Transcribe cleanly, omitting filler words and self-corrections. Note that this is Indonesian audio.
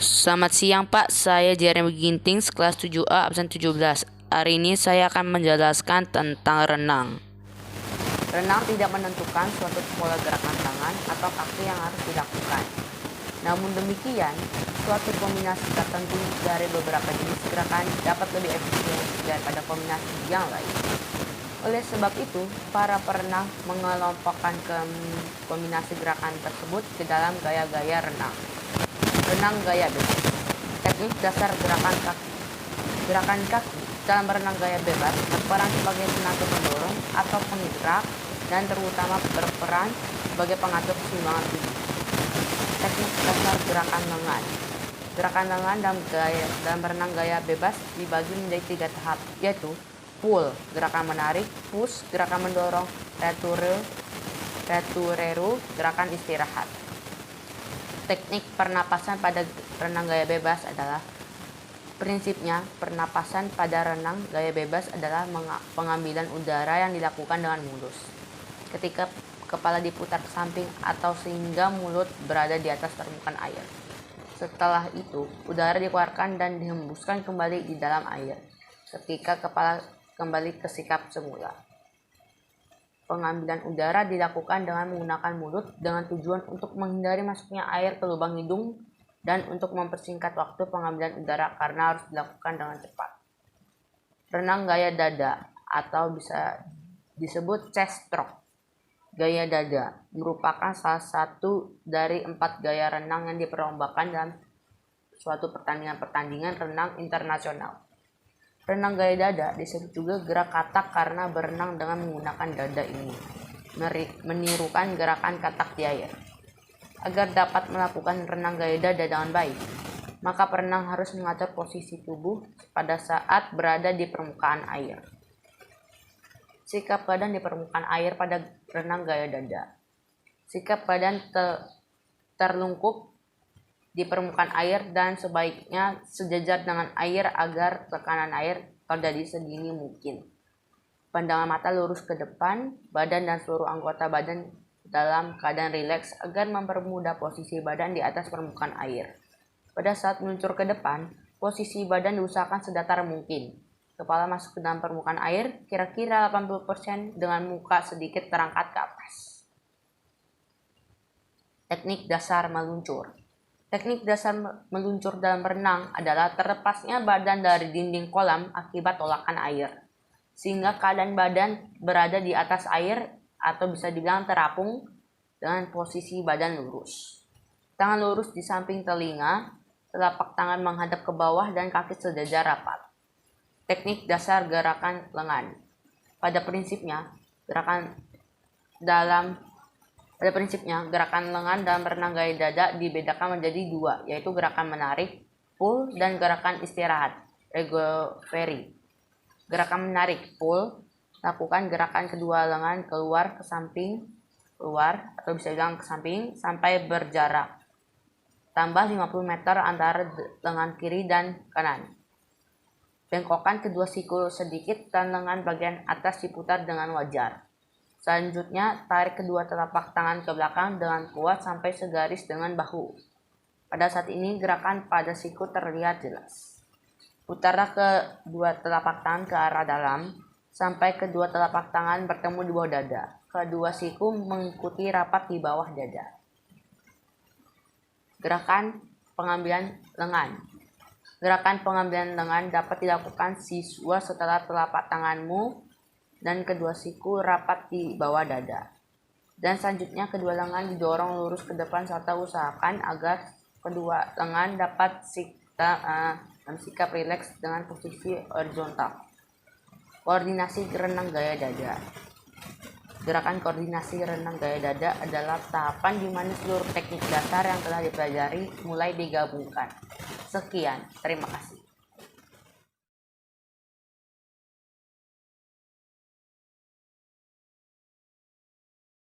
Selamat siang Pak, saya Jeremy Gintings, kelas 7A, absen 17. Hari ini saya akan menjelaskan tentang renang. Renang tidak menentukan suatu pola gerakan tangan atau kaki yang harus dilakukan. Namun demikian, suatu kombinasi tertentu dari beberapa jenis gerakan dapat lebih efisien daripada kombinasi yang lain. Oleh sebab itu, para perenang mengelompokkan kombinasi gerakan tersebut ke dalam gaya-gaya renang. Renang gaya bebas. Teknik dasar gerakan kaki. Gerakan kaki dalam berenang gaya bebas berperan sebagai tenaga pendorong atau penggerak dan terutama berperan sebagai pengatur keseimbangan tubuh. Teknik dasar gerakan lengan. Gerakan lengan dalam berenang gaya bebas dibagi menjadi 3 tahap, yaitu pull, gerakan menarik, push, gerakan mendorong, returero, gerakan istirahat. Teknik pernapasan pada renang gaya bebas adalah prinsipnya pernapasan pada renang gaya bebas adalah pengambilan udara yang dilakukan dengan mulus. Ketika kepala diputar ke samping atau sehingga mulut berada di atas permukaan air. Setelah itu, udara dikeluarkan dan dihembuskan kembali di dalam air. Ketika kepala kembali ke sikap semula. Pengambilan udara dilakukan dengan menggunakan mulut dengan tujuan untuk menghindari masuknya air ke lubang hidung dan untuk mempersingkat waktu pengambilan udara karena harus dilakukan dengan cepat. Renang gaya dada atau bisa disebut chest stroke. Gaya dada merupakan salah satu dari 4 gaya renang yang diperlombakan dalam suatu pertandingan renang internasional. Renang gaya dada disebut juga gerak katak karena berenang dengan menggunakan dada ini, menirukan gerakan katak di air. Agar dapat melakukan renang gaya dada dengan baik, maka perenang harus mengatur posisi tubuh pada saat berada di permukaan air. Sikap badan di permukaan air pada renang gaya dada. Sikap badan terlungkup di permukaan air dan sebaiknya sejajar dengan air agar tekanan air terjadi sedini mungkin. Pandangan mata lurus ke depan, badan dan seluruh anggota badan dalam keadaan rileks agar mempermudah posisi badan di atas permukaan air. Pada saat meluncur ke depan, posisi badan diusahakan sedatar mungkin. Kepala masuk ke dalam permukaan air kira-kira 80% dengan muka sedikit terangkat ke atas. Teknik dasar meluncur. Teknik dasar meluncur dalam berenang adalah terlepasnya badan dari dinding kolam akibat tolakan air, sehingga keadaan badan berada di atas air atau bisa dibilang terapung dengan posisi badan lurus. Tangan lurus di samping telinga, telapak tangan menghadap ke bawah dan kaki sejajar rapat. Teknik dasar gerakan lengan. Pada prinsipnya, gerakan lengan dalam berenang gaya dada dibedakan menjadi 2, yaitu gerakan menarik, pull, dan gerakan istirahat, recovery. Gerakan menarik, pull, lakukan gerakan kedua lengan keluar ke samping, atau bisa bilang ke samping, sampai berjarak. Tambah 50 meter antara lengan kiri dan kanan. Bengkokkan kedua siku sedikit dan lengan bagian atas diputar dengan wajar. Selanjutnya, tarik kedua telapak tangan ke belakang dengan kuat sampai segaris dengan bahu. Pada saat ini, gerakan pada siku terlihat jelas. Putarlah kedua telapak tangan ke arah dalam, sampai kedua telapak tangan bertemu di bawah dada. Kedua siku mengikuti rapat di bawah dada. Gerakan pengambilan lengan. Gerakan pengambilan lengan dapat dilakukan siswa setelah telapak tanganmu dan kedua siku rapat di bawah dada. Dan selanjutnya kedua lengan didorong lurus ke depan serta usahakan agar kedua lengan dapat sikap rileks dengan posisi horizontal. Koordinasi renang gaya dada. Gerakan koordinasi renang gaya dada adalah tahapan di mana seluruh teknik dasar yang telah dipelajari mulai digabungkan. Sekian, terima kasih.